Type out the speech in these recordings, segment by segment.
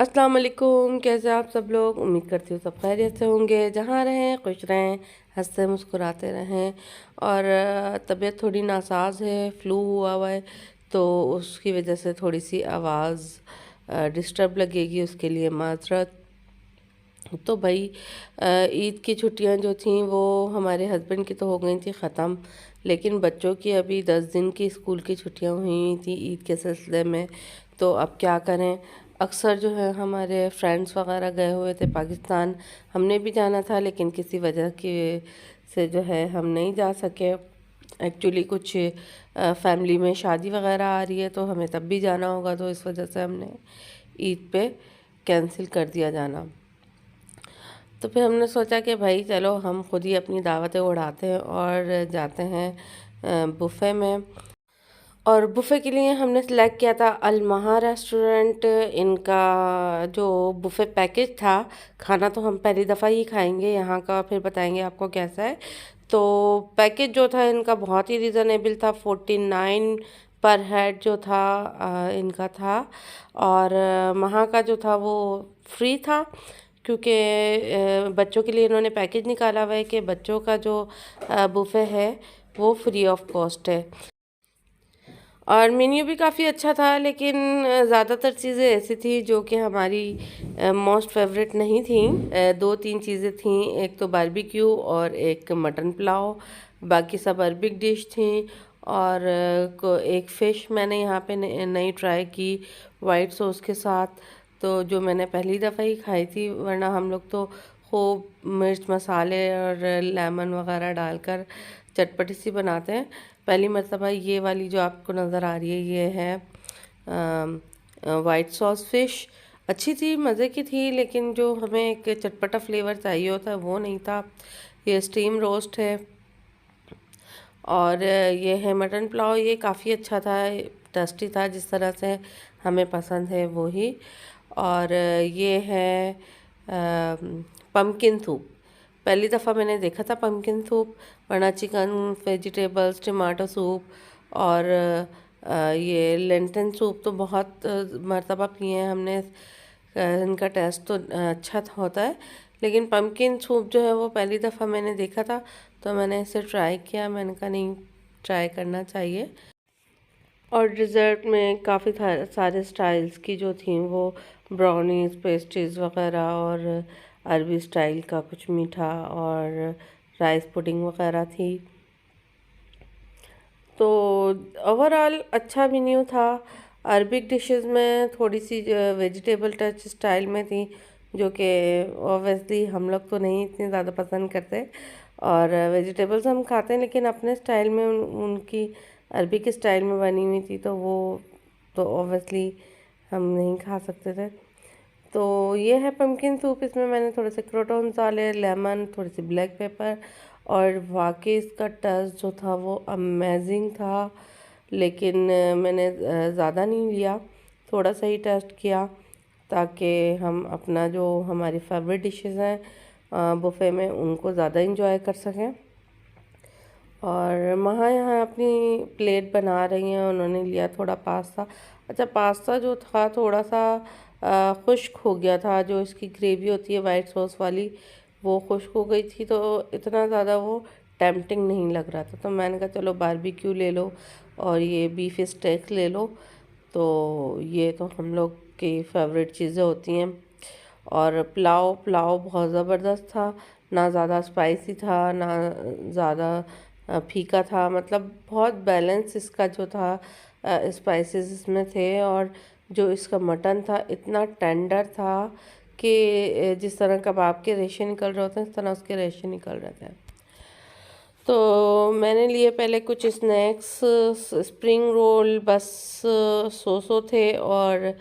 अस्सलाम वालेकुम। कैसे आप सब लोग? उम्मीद करती हूँ सब खैरियत से होंगे। जहाँ रहें खुश रहें, हंसते मुस्कुराते रहें। और तबीयत थोड़ी नासाज है, फ्लू हुआ है, तो उसकी वजह से थोड़ी सी आवाज़ डिस्टर्ब लगेगी, उसके लिए माजरत। तो भाई ईद की छुट्टियां जो थी वो हमारे हस्बैंड की तो हो गई थी ख़त्म, लेकिन बच्चों की अभी 10 दिन की स्कूल की छुट्टियां हुई थी ईद के सिलसिले में। तो अब क्या करें, अक्सर जो है हमारे फ्रेंड्स वगैरह गए हुए थे पाकिस्तान। हमने भी जाना था लेकिन किसी वजह की से जो है हम नहीं जा सके। एक्चुअली कुछ फैमिली में शादी वगैरह आ रही है तो हमें तब भी जाना होगा, तो इस वजह से हमने ईद पे कैंसिल कर दिया जाना। तो फिर हमने सोचा कि भाई चलो हम खुद ही अपनी दावतें उड़ाते हैं और जाते हैं बुफ़े में। और बुफ़े के लिए हमने सेलेक्ट किया था अलमहा रेस्टोरेंट। इनका जो बुफ़े पैकेज था, खाना तो हम पहली दफ़ा ही खाएंगे यहाँ का, फिर बताएंगे आपको कैसा है। तो पैकेज जो था इनका बहुत ही रिज़नेबल था, 49 पर हेड जो था इनका था। और वहाँ का जो था वो फ्री था, क्योंकि बच्चों के लिए इन्होंने पैकेज निकाला हुआ है कि बच्चों का जो बुफ़े है वो फ्री ऑफ कॉस्ट है। और मेन्यू भी काफ़ी अच्छा था, लेकिन ज़्यादातर चीज़ें ऐसी थी जो कि हमारी मोस्ट फेवरेट नहीं थी। दो तीन चीज़ें थी, एक तो बारबेक्यू और एक मटन पुलाव, बाकी सब अरबिक डिश थी। और एक फ़िश मैंने यहाँ पे नई ट्राई की वाइट सॉस के साथ, तो जो मैंने पहली दफ़ा ही खाई थी, वरना हम लोग तो खूब मिर्च मसाले और लेमन वगैरह डालकर चटपटी सी बनाते हैं। पहली मर्तबा ये वाली जो आपको नज़र आ रही है ये है वाइट सॉस फ़िश। अच्छी थी, मज़े की थी, लेकिन जो हमें एक चटपटा फ्लेवर चाहिए होता है वो नहीं था। ये स्टीम रोस्ट है। और ये है मटन पुलाव, ये काफ़ी अच्छा था, टेस्टी था, जिस तरह से हमें पसंद है वो ही। और ये है पम्पकिन सूप। पहली दफ़ा मैंने देखा था पम्पकिन सूप, वरना चिकन, वेजिटेबल्स, टमाटो सूप और ये लेंटन सूप तो बहुत मर्तबा पिए हैं हमने। इनका टेस्ट तो अच्छा होता है, लेकिन पम्पकिन सूप जो है वो पहली दफ़ा मैंने देखा था, तो मैंने इसे ट्राई किया। मैंने कहा नहीं, ट्राई करना चाहिए। और डिज़र्ट में काफ़ी सारे स्टाइल्स की जो थी वो ब्राउनीज़, पेस्ट्रीज़ वगैरह, और अरबी स्टाइल का कुछ मीठा और राइस पुडिंग वगैरह थी। तो ओवरऑल अच्छा मेन्यू था। अरबिक डिशेस में थोड़ी सी वेजिटेबल टच स्टाइल में थी, जो कि ऑब्वियसली हम लोग तो नहीं इतनी ज़्यादा पसंद करते। और वेजिटेबल्स हम खाते हैं लेकिन अपने स्टाइल में, उनकी अरबिक स्टाइल में बनी हुई थी, तो वो तो ऑब्वियसली हम नहीं खा सकते थे। तो ये है पम्पकिन सूप। इसमें मैंने थोड़े से क्रोटॉन्स डाले, लेमन, थोड़ी सी ब्लैक पेपर, और वाकई इसका टेस्ट जो था वो अमेजिंग था। लेकिन मैंने ज़्यादा नहीं लिया, थोड़ा सा ही टेस्ट किया, ताकि हम अपना जो हमारी फेवरेट डिशेस हैं बुफ़े में उनको ज़्यादा इंजॉय कर सकें। और वहाँ यहाँ अपनी प्लेट बना रही हैं, उन्होंने लिया थोड़ा पास्ता। अच्छा, पास्ता जो था थोड़ा सा खुश्क हो गया था, जो इसकी ग्रेवी होती है वाइट सॉस वाली वो खुश्क हो गई थी, तो इतना ज़्यादा वो टेम्पटिंग नहीं लग रहा था। तो मैंने कहा चलो बारबेक्यू ले लो और ये बीफ स्टेक ले लो, तो ये तो हम लोग की फेवरेट चीज़ें होती हैं। और पुलाव पुलाव बहुत ज़बरदस्त था, ना ज़्यादा स्पाइसी था ना ज़्यादा फीका था, मतलब बहुत बैलेंस इसका जो था स्पाइसेस इसमें थे। और जो इसका मटन था इतना टेंडर था कि जिस तरह कबाब के रेशे निकल रहे होते हैं, इस तरह उसके रेशे निकल रहे थे। तो मैंने लिए पहले कुछ स्नैक्स, स्प्रिंग रोल, बस सो थे, और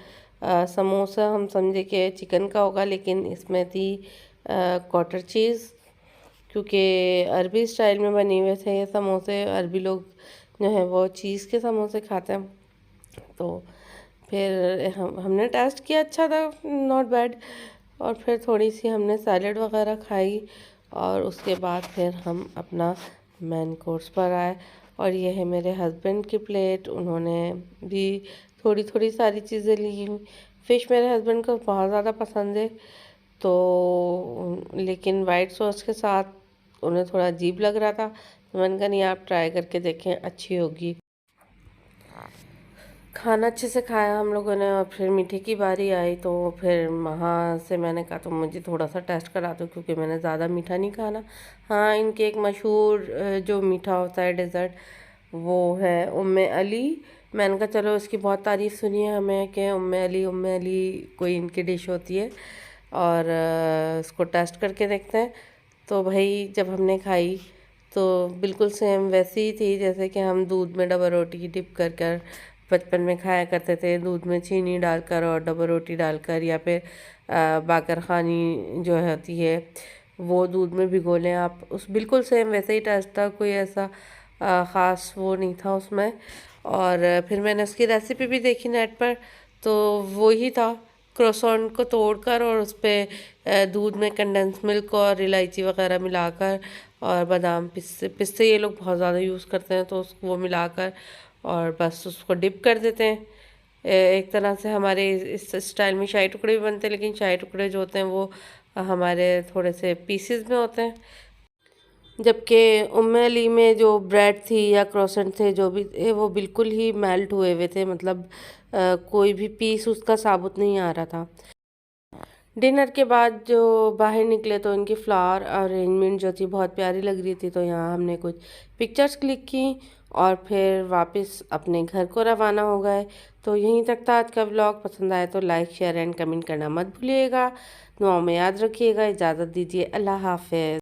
समोसा हम समझे कि चिकन का होगा, लेकिन इसमें थी कॉटर चीज़, क्योंकि अरबी स्टाइल में बने हुए थे ये समोसे। अरबी लोग जो हैं वो चीज़ के समोसे खाते हैं। तो फिर हमने टेस्ट किया, अच्छा था, नॉट बैड। और फिर थोड़ी सी हमने सैलड वगैरह खाई, और उसके बाद फिर हम अपना मेन कोर्स पर आए। और ये है मेरे हस्बैंड की प्लेट, उन्होंने भी थोड़ी थोड़ी सारी चीज़ें ली। फ़िश मेरे हस्बैंड को बहुत ज़्यादा पसंद है, तो लेकिन वाइट सॉस के साथ उन्हें थोड़ा अजीब लग रहा था, तो मैंने कहा नहीं आप ट्राई करके देखें, अच्छी होगी। खाना अच्छे से खाया हम लोगों ने और फिर मीठे की बारी आई, तो फिर वहाँ से मैंने कहा तो मुझे थोड़ा सा टेस्ट करा दो, क्योंकि मैंने ज़्यादा मीठा नहीं खाना। हाँ, इनके एक मशहूर जो मीठा होता है डेज़र्ट, वो है उम्मे अली। मैंने कहा चलो इसकी बहुत तारीफ़ सुनी है हमें कि उम्मे अली कोई इनकी डिश होती है, और इसको टेस्ट करके देखते हैं। तो भाई जब हमने खाई तो बिल्कुल सेम वैसी ही थी जैसे कि हम दूध में डबल रोटी डिप कर कर बचपन में खाया करते थे, दूध में चीनी डालकर और डबल रोटी डालकर, या फिर बाकर खानी जो होती है वो दूध में भिगो लें आप, उस बिल्कुल सेम वैसे ही टेस्ट था, कोई ऐसा ख़ास वो नहीं था उसमें। और फिर मैंने उसकी रेसिपी भी देखी नेट पर, तो वो ही था, क्रोसॉन को तोड़कर और उस पर दूध में कंडेंस मिल्क और इलायची वगैरह मिलाकर और बादाम पिस्ते पिस्ते ये लोग बहुत ज़्यादा यूज़ करते हैं, तो उसको वो मिलाकर और बस उसको डिप कर देते हैं। एक तरह से हमारे इस स्टाइल में शाही टुकड़े भी बनते हैं, लेकिन शाही टुकड़े जो होते हैं वो हमारे थोड़े से पीसेस में होते हैं, जबकि उम्मे अली में जो ब्रेड थी या क्रोसेंट थे जो भी थे वो बिल्कुल ही मेल्ट हुए हुए थे, मतलब कोई भी पीस उसका साबुत नहीं आ रहा था। डिनर के बाद जो बाहर निकले तो इनकी फ्लावर अरेंजमेंट जो थी बहुत प्यारी लग रही थी, तो यहाँ हमने कुछ पिक्चर्स क्लिक की और फिर वापस अपने घर को रवाना हो गए। तो यहीं तक था आज का व्लॉग। पसंद आए तो लाइक शेयर एंड कमेंट करना मत भूलिएगा। दुआओं में याद रखिएगा। इजाज़त दीजिए। अल्लाह हाफ़िज़।